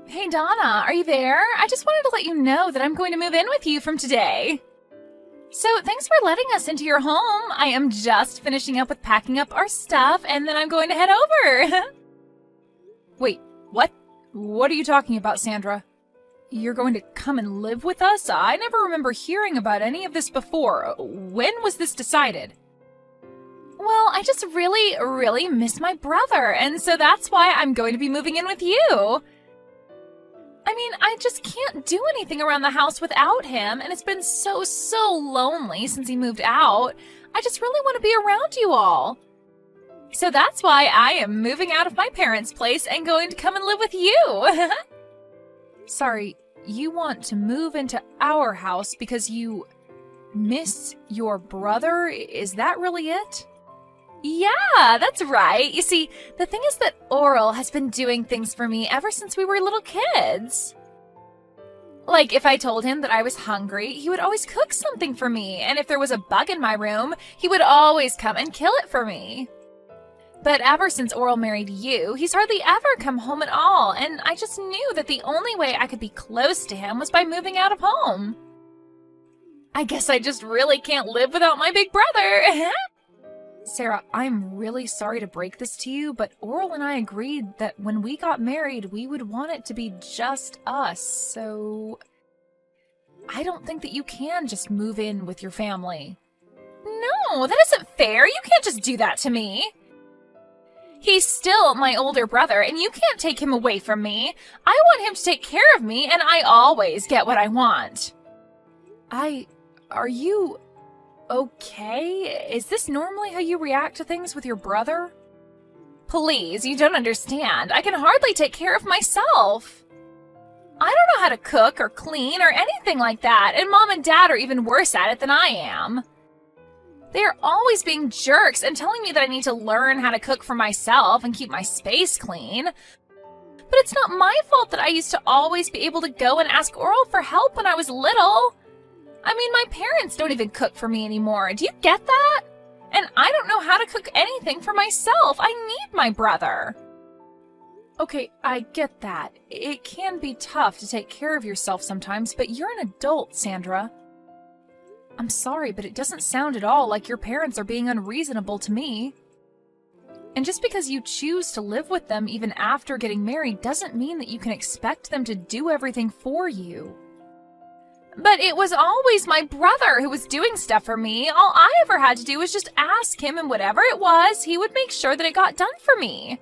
Hey Donna, are you there? I just wanted to let you know that I'm going to move in with you from today. So thanks for letting us into your home. I am just finishing up with packing up our stuff and then I'm going to head over. Wait, what? What are you talking about, Sandra? You're going to come and live with us? I never remember hearing about any of this before. When was this decided? Well, I just really miss my brother, and so that's why I'm going to be moving in with you. I mean, I just can't do anything around the house without him, and it's been so lonely since he moved out. I just really want to be around you all. So that's why I am moving out of my parents' place and going to come and live with you. Sorry, you want to move into our house because you miss your brother? Is that really it? Yeah, that's right. You see, the thing is that Oral has been doing things for me ever since we were little kids. Like, if I told him that I was hungry, he would always cook something for me, and if there was a bug in my room, he would always come and kill it for me. But ever since Oral married you, he's hardly ever come home at all, and I just knew that the only way I could be close to him was by moving out of home. I guess I just really can't live without my big brother. Sarah, I'm really sorry to break this to you, but Oral and I agreed that when we got married, we would want it to be just us, so I don't think that you can just move in with your family. No, that isn't fair. You can't just do that to me. He's still my older brother, and you can't take him away from me. I want him to take care of me, and I always get what I want. Are you okay? Is this normally how you react to things with your brother? Please, you don't understand. I can hardly take care of myself. I don't know how to cook or clean or anything like that, and Mom and Dad are even worse at it than I am. They are always being jerks and telling me that I need to learn how to cook for myself and keep my space clean. But it's not my fault that I used to always be able to go and ask Oral for help when I was little. I mean, my parents don't even cook for me anymore. Do you get that? And I don't know how to cook anything for myself. I need my brother. Okay, I get that. It can be tough to take care of yourself sometimes, but you're an adult, Sandra. I'm sorry, but it doesn't sound at all like your parents are being unreasonable to me. And just because you choose to live with them even after getting married doesn't mean that you can expect them to do everything for you. But it was always my brother who was doing stuff for me. All I ever had to do was just ask him, and whatever it was, he would make sure that it got done for me.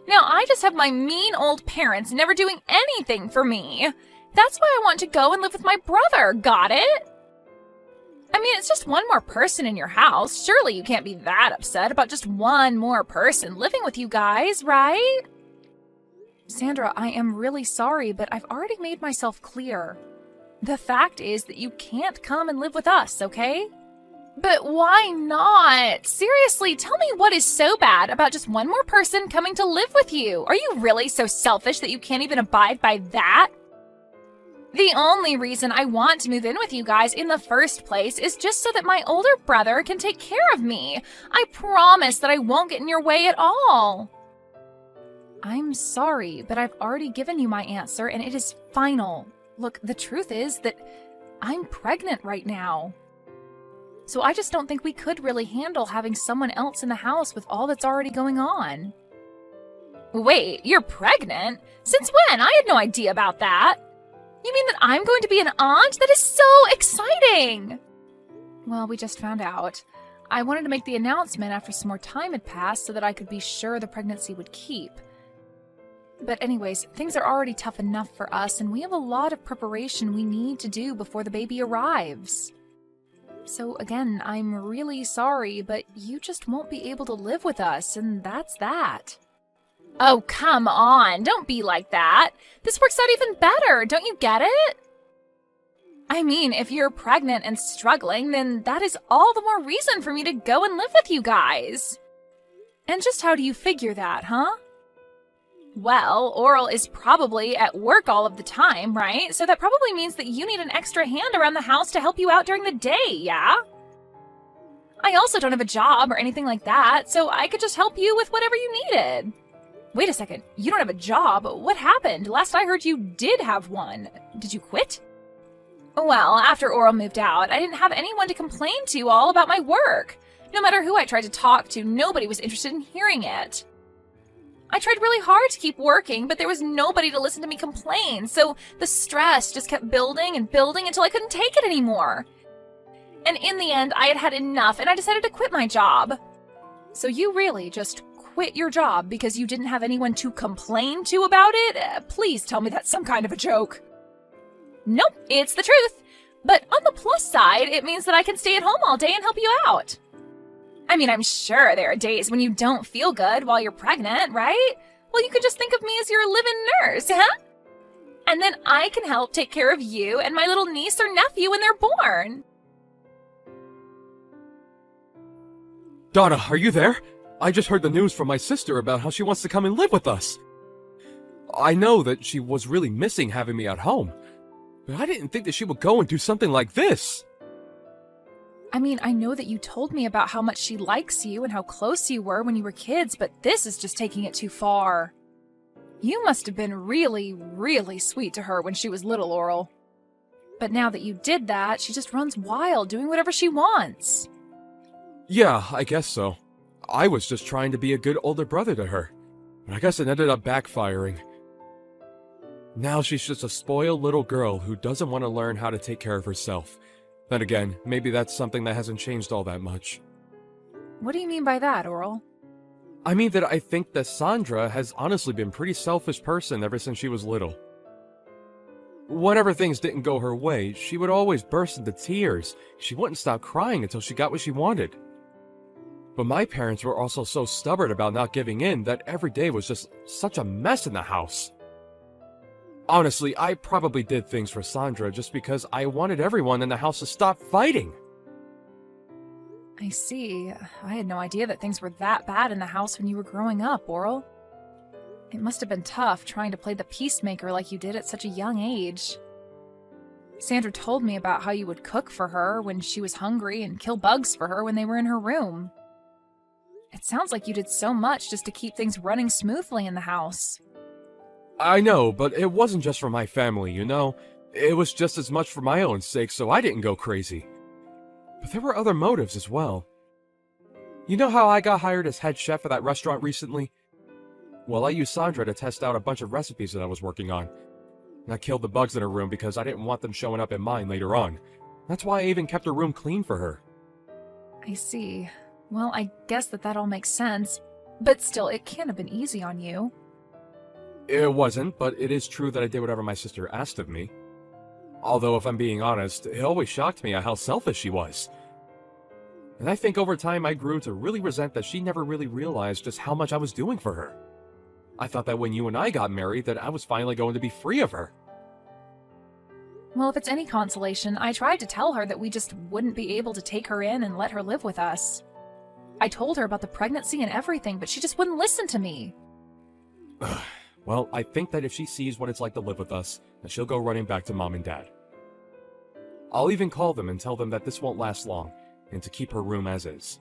Now I just have my mean old parents never doing anything for me. That's why I want to go and live with my brother, got it? I mean, it's just one more person in your house. Surely you can't be that upset about just one more person living with you guys, right? Sandra, I am really sorry, but I've already made myself clear. The fact is that you can't come and live with us, okay? But why not? Seriously, tell me what is so bad about just one more person coming to live with you? Are you really so selfish that you can't even abide by that? The only reason I want to move in with you guys in the first place is just so that my older brother can take care of me. I promise that I won't get in your way at all. I'm sorry, but I've already given you my answer and it is final. Look, the truth is that I'm pregnant right now. So I just don't think we could really handle having someone else in the house with all that's already going on. Wait, you're pregnant? Since when? I had no idea about that. You mean that I'm going to be an aunt? That is so exciting! Well, we just found out. I wanted to make the announcement after some more time had passed so that I could be sure the pregnancy would keep. But anyways, things are already tough enough for us, and we have a lot of preparation we need to do before the baby arrives. So again, I'm really sorry, but you just won't be able to live with us, and that's that. Oh, come on, don't be like that. This works out even better, don't you get it? I mean, if you're pregnant and struggling, then that is all the more reason for me to go and live with you guys. And just how do you figure that, huh? Well, Oral is probably at work all of the time, right? So that probably means that you need an extra hand around the house to help you out during the day, yeah? I also don't have a job or anything like that, so I could just help you with whatever you needed. Wait a second, you don't have a job? What happened? Last I heard you did have one. Did you quit? Well, after Oral moved out, I didn't have anyone to complain to all about my work. No matter who I tried to talk to, nobody was interested in hearing it. I tried really hard to keep working, but there was nobody to listen to me complain, so the stress just kept building and building until I couldn't take it anymore. And in the end, I had had enough, and I decided to quit my job. So you really just quit your job because you didn't have anyone to complain to about it? Please tell me that's some kind of a joke. Nope, it's the truth. But on the plus side, it means that I can stay at home all day and help you out. I mean, I'm sure there are days when you don't feel good while you're pregnant, right? Well, you could just think of me as your live-in nurse, huh? And then I can help take care of you and my little niece or nephew when they're born. Donna, are you there? I just heard the news from my sister about how she wants to come and live with us. I know that she was really missing having me at home, but I didn't think that she would go and do something like this. I mean, I know that you told me about how much she likes you and how close you were when you were kids, but this is just taking it too far. You must have been really, really sweet to her when she was little, Oral. But now that you did that, she just runs wild, doing whatever she wants. Yeah, I guess so. I was just trying to be a good older brother to her, but I guess it ended up backfiring. Now she's just a spoiled little girl who doesn't want to learn how to take care of herself. Then again, maybe that's something that hasn't changed all that much. What do you mean by that, Oral? I mean that I think that Sandra has honestly been a pretty selfish person ever since she was little. Whenever things didn't go her way, she would always burst into tears. She wouldn't stop crying until she got what she wanted. But my parents were also so stubborn about not giving in that every day was just such a mess in the house. Honestly, I probably did things for Sandra just because I wanted everyone in the house to stop fighting. I see. I had no idea that things were that bad in the house when you were growing up, Oral. It must have been tough trying to play the peacemaker like you did at such a young age. Sandra told me about how you would cook for her when she was hungry and kill bugs for her when they were in her room. It sounds like you did so much just to keep things running smoothly in the house. I know, but it wasn't just for my family, you know? It was just as much for my own sake, so I didn't go crazy. But there were other motives as well. You know how I got hired as head chef at that restaurant recently? Well, I used Sandra to test out a bunch of recipes that I was working on. And I killed the bugs in her room because I didn't want them showing up in mine later on. That's why I even kept her room clean for her. I see. Well, I guess that all makes sense. But still, it can't have been easy on you. It wasn't, but it is true that I did whatever my sister asked of me. Although, if I'm being honest, it always shocked me at how selfish she was. And I think over time I grew to really resent that she never really realized just how much I was doing for her. I thought that when you and I got married that I was finally going to be free of her. Well, if it's any consolation, I tried to tell her that we just wouldn't be able to take her in and let her live with us. I told her about the pregnancy and everything, but she just wouldn't listen to me. Well, I think that if she sees what it's like to live with us, then she'll go running back to Mom and Dad. I'll even call them and tell them that this won't last long, and to keep her room as is.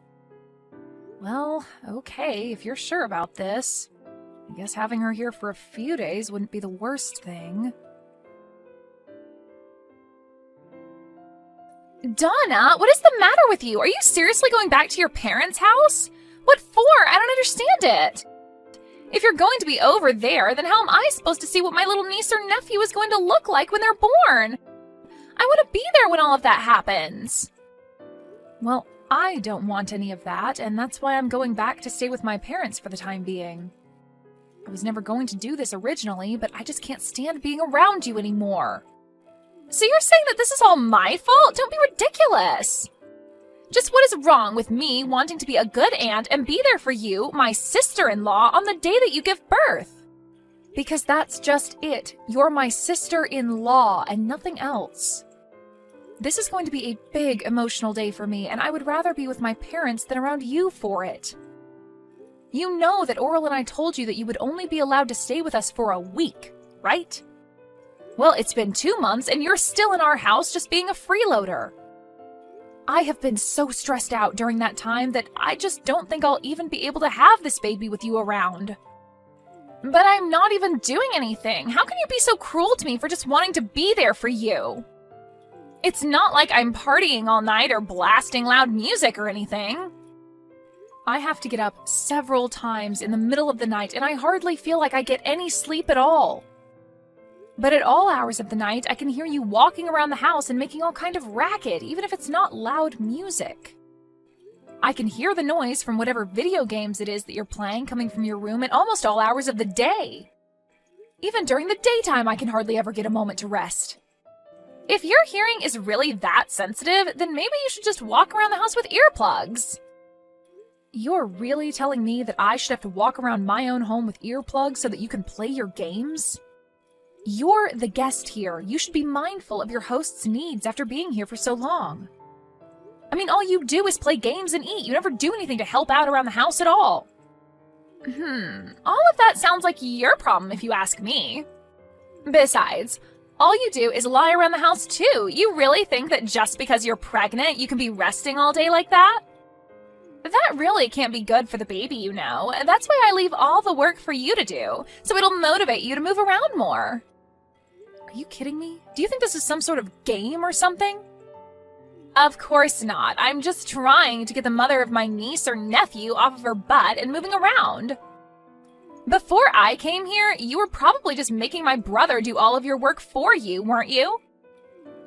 Well, okay, if you're sure about this. I guess having her here for a few days wouldn't be the worst thing. Donna, what is the matter with you? Are you seriously going back to your parents' house? What for? I don't understand it. If you're going to be over there, then how am I supposed to see what my little niece or nephew is going to look like when they're born? I want to be there when all of that happens. Well, I don't want any of that, and that's why I'm going back to stay with my parents for the time being. I was never going to do this originally, but I just can't stand being around you anymore. So you're saying that this is all my fault? Don't be ridiculous. Just what is wrong with me wanting to be a good aunt and be there for you, my sister-in-law, on the day that you give birth? Because that's just it. You're my sister-in-law and nothing else. This is going to be a big emotional day for me, and I would rather be with my parents than around you for it. You know that Oral and I told you that you would only be allowed to stay with us for a week, right? Well, it's been 2 months, and you're still in our house just being a freeloader. I have been so stressed out during that time that I just don't think I'll even be able to have this baby with you around. But I'm not even doing anything. How can you be so cruel to me for just wanting to be there for you? It's not like I'm partying all night or blasting loud music or anything. I have to get up several times in the middle of the night, and I hardly feel like I get any sleep at all. But at all hours of the night, I can hear you walking around the house and making all kind of racket, even if it's not loud music. I can hear the noise from whatever video games it is that you're playing coming from your room at almost all hours of the day. Even during the daytime, I can hardly ever get a moment to rest. If your hearing is really that sensitive, then maybe you should just walk around the house with earplugs. You're really telling me that I should have to walk around my own home with earplugs so that you can play your games? You're the guest here. You should be mindful of your host's needs after being here for so long. I mean, all you do is play games and eat. You never do anything to help out around the house at all. All of that sounds like your problem if you ask me. Besides, all you do is lie around the house too. You really think that just because you're pregnant, you can be resting all day like that? That really can't be good for the baby, you know. That's why I leave all the work for you to do, so it'll motivate you to move around more. Are you kidding me? Do you think this is some sort of game or something? Of course not. I'm just trying to get the mother of my niece or nephew off of her butt and moving around. Before I came here, you were probably just making my brother do all of your work for you, weren't you?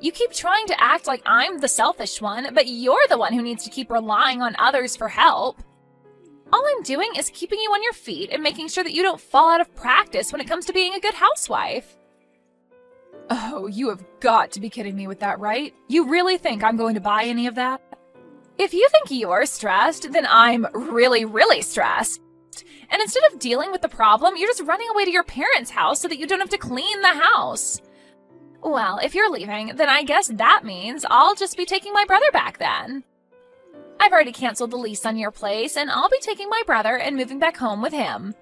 You keep trying to act like I'm the selfish one, but you're the one who needs to keep relying on others for help. All I'm doing is keeping you on your feet and making sure that you don't fall out of practice when it comes to being a good housewife. Oh, you have got to be kidding me with that, right? You really think I'm going to buy any of that? If you think you're stressed, then I'm really, really stressed. And instead of dealing with the problem, you're just running away to your parents' house so that you don't have to clean the house. Well, if you're leaving, then I guess that means I'll just be taking my brother back then. I've already canceled the lease on your place, and I'll be taking my brother and moving back home with him.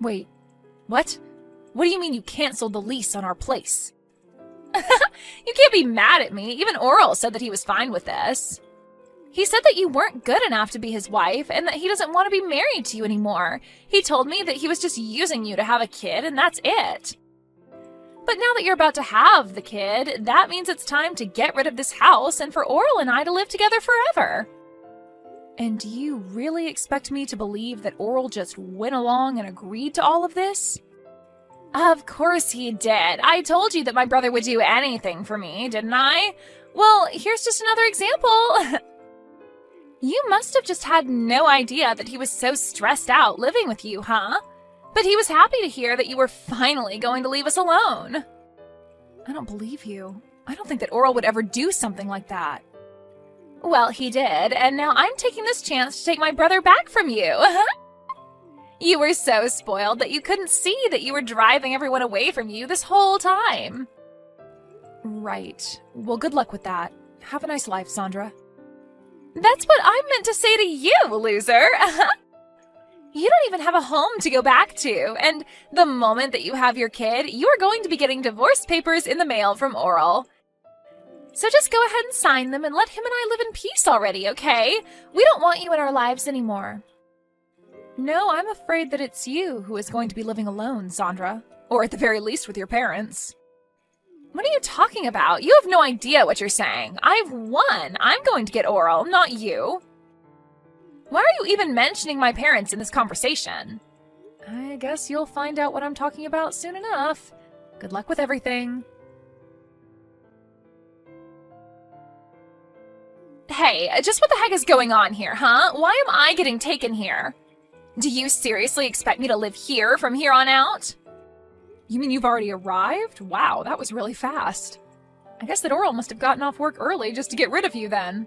Wait, what? What do you mean you canceled the lease on our place? You can't be mad at me. Even Oral said that he was fine with this. He said that you weren't good enough to be his wife and that he doesn't want to be married to you anymore. He told me that he was just using you to have a kid and that's it. But now that you're about to have the kid, that means it's time to get rid of this house and for Oral and I to live together forever. And do you really expect me to believe that Oral just went along and agreed to all of this? Of course he did. I told you that my brother would do anything for me, didn't I? Well, here's just another example. You must have just had no idea that he was so stressed out living with you, huh? But he was happy to hear that you were finally going to leave us alone. I don't believe you. I don't think that Oral would ever do something like that. Well, he did, and now I'm taking this chance to take my brother back from you. You were so spoiled that you couldn't see that you were driving everyone away from you this whole time. Right. Well, good luck with that. Have a nice life, Sandra. That's what I meant to say to you, loser. You don't even have a home to go back to, and the moment that you have your kid, you are going to be getting divorce papers in the mail from Oral. So just go ahead and sign them and let him and I live in peace already, okay? We don't want you in our lives anymore. No, I'm afraid that it's you who is going to be living alone, Sandra. Or at the very least with your parents. What are you talking about? You have no idea what you're saying. I've won. I'm going to get Oral, not you. Why are you even mentioning my parents in this conversation? I guess you'll find out what I'm talking about soon enough. Good luck with everything. Hey, just what the heck is going on here, huh? Why am I getting taken here? Do you seriously expect me to live here from here on out? You mean you've already arrived? Wow, that was really fast. I guess that Oral must have gotten off work early just to get rid of you then.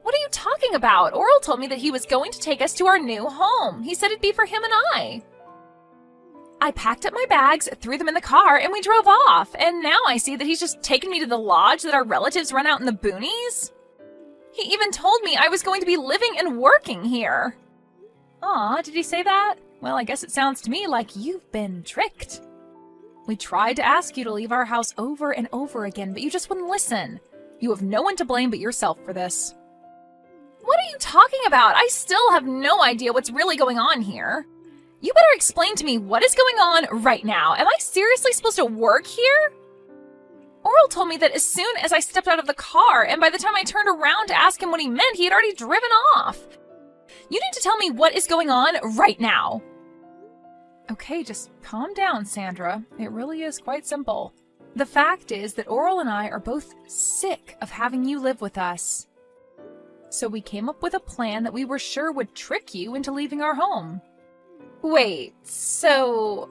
What are you talking about? Oral told me that he was going to take us to our new home. He said it'd be for him and I. I packed up my bags, threw them in the car, and we drove off. And now I see that he's just taken me to the lodge that our relatives run out in the boonies. He even told me I was going to be living and working here. Aw, did he say that? Well, I guess it sounds to me like you've been tricked. We tried to ask you to leave our house over and over again, but you just wouldn't listen. You have no one to blame but yourself for this. What are you talking about? I still have no idea what's really going on here. You better explain to me what is going on right now. Am I seriously supposed to work here? Oral told me that as soon as I stepped out of the car, and by the time I turned around to ask him what he meant, he had already driven off. You need to tell me what is going on right now. Okay, just calm down, Sandra. It really is quite simple. The fact is that Oral and I are both sick of having you live with us. So we came up with a plan that we were sure would trick you into leaving our home. Wait, so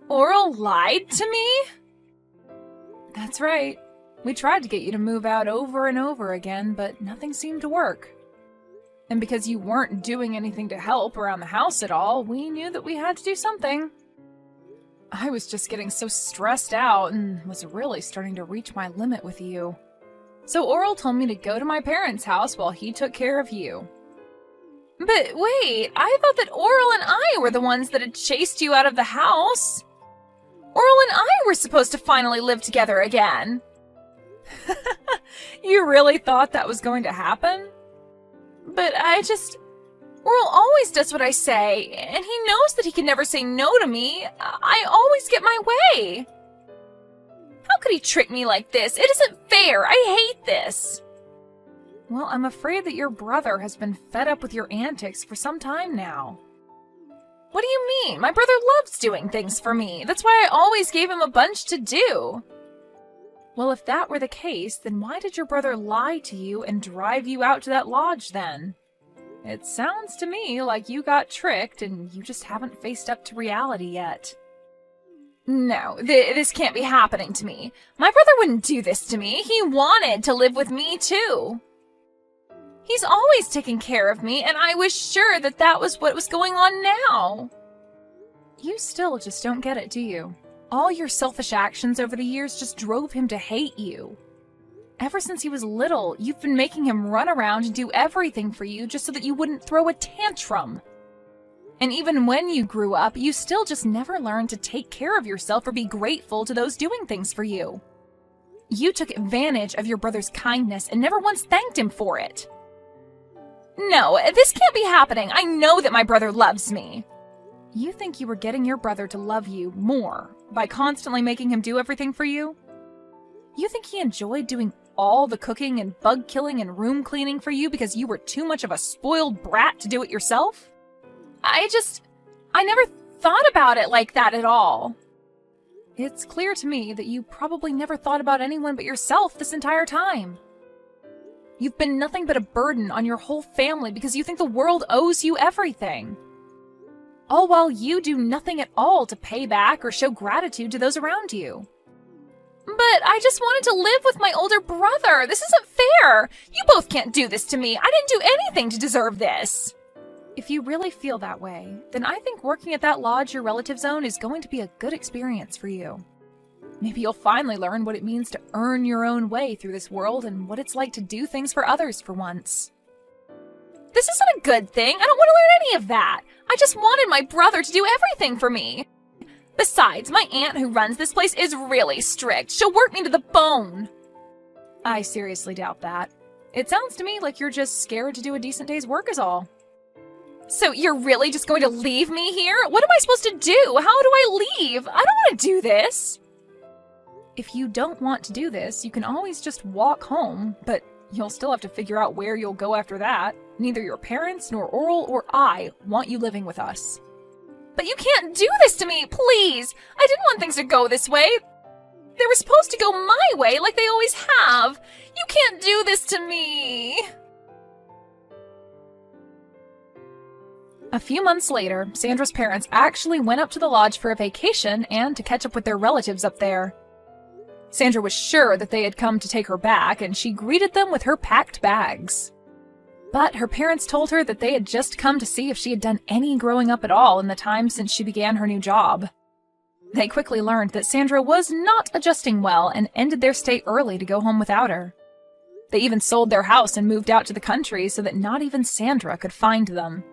Oral lied to me? That's right. We tried to get you to move out over and over again, but nothing seemed to work. And because you weren't doing anything to help around the house at all, we knew that we had to do something. I was just getting so stressed out and was really starting to reach my limit with you. So Oral told me to go to my parents' house while he took care of you. But wait, I thought that Oral and I were the ones that had chased you out of the house. Oral and I were supposed to finally live together again. You really thought that was going to happen? But Oral always does what I say, and he knows that he can never say no to me. I always get my way. How could he trick me like this? It isn't fair. I hate this. Well, I'm afraid that your brother has been fed up with your antics for some time now. What do you mean? My brother loves doing things for me. That's why I always gave him a bunch to do. Well, if that were the case, then why did your brother lie to you and drive you out to that lodge then? It sounds to me like you got tricked and you just haven't faced up to reality yet. No, this can't be happening to me. My brother wouldn't do this to me. He wanted to live with me too. He's always taken care of me, and I was sure that that was what was going on now. You still just don't get it, do you? All your selfish actions over the years just drove him to hate you. Ever since he was little, you've been making him run around and do everything for you just so that you wouldn't throw a tantrum. And even when you grew up, you still just never learned to take care of yourself or be grateful to those doing things for you. You took advantage of your brother's kindness and never once thanked him for it. No, this can't be happening. I know that my brother loves me. You think you were getting your brother to love you more by constantly making him do everything for you? You think he enjoyed doing all the cooking and bug killing and room cleaning for you because you were too much of a spoiled brat to do it yourself? I never thought about it like that at all. It's clear to me that you probably never thought about anyone but yourself this entire time. You've been nothing but a burden on your whole family because you think the world owes you everything. All while you do nothing at all to pay back or show gratitude to those around you. But I just wanted to live with my older brother. This isn't fair. You both can't do this to me. I didn't do anything to deserve this. If you really feel that way, then I think working at that lodge your relatives own is going to be a good experience for you. Maybe you'll finally learn what it means to earn your own way through this world and what it's like to do things for others for once. This isn't a good thing. I don't want to learn any of that. I just wanted my brother to do everything for me. Besides, my aunt who runs this place is really strict. She'll work me to the bone. I seriously doubt that. It sounds to me like you're just scared to do a decent day's work is all. So you're really just going to leave me here? What am I supposed to do? How do I leave? I don't want to do this. If you don't want to do this, you can always just walk home, but you'll still have to figure out where you'll go after that. Neither your parents, nor Oral, or I want you living with us. But you can't do this to me, please! I didn't want things to go this way. They were supposed to go my way like they always have. You can't do this to me! A few months later, Sandra's parents actually went up to the lodge for a vacation and to catch up with their relatives up there. Sandra was sure that they had come to take her back, and she greeted them with her packed bags. But her parents told her that they had just come to see if she had done any growing up at all in the time since she began her new job. They quickly learned that Sandra was not adjusting well and ended their stay early to go home without her. They even sold their house and moved out to the country so that not even Sandra could find them.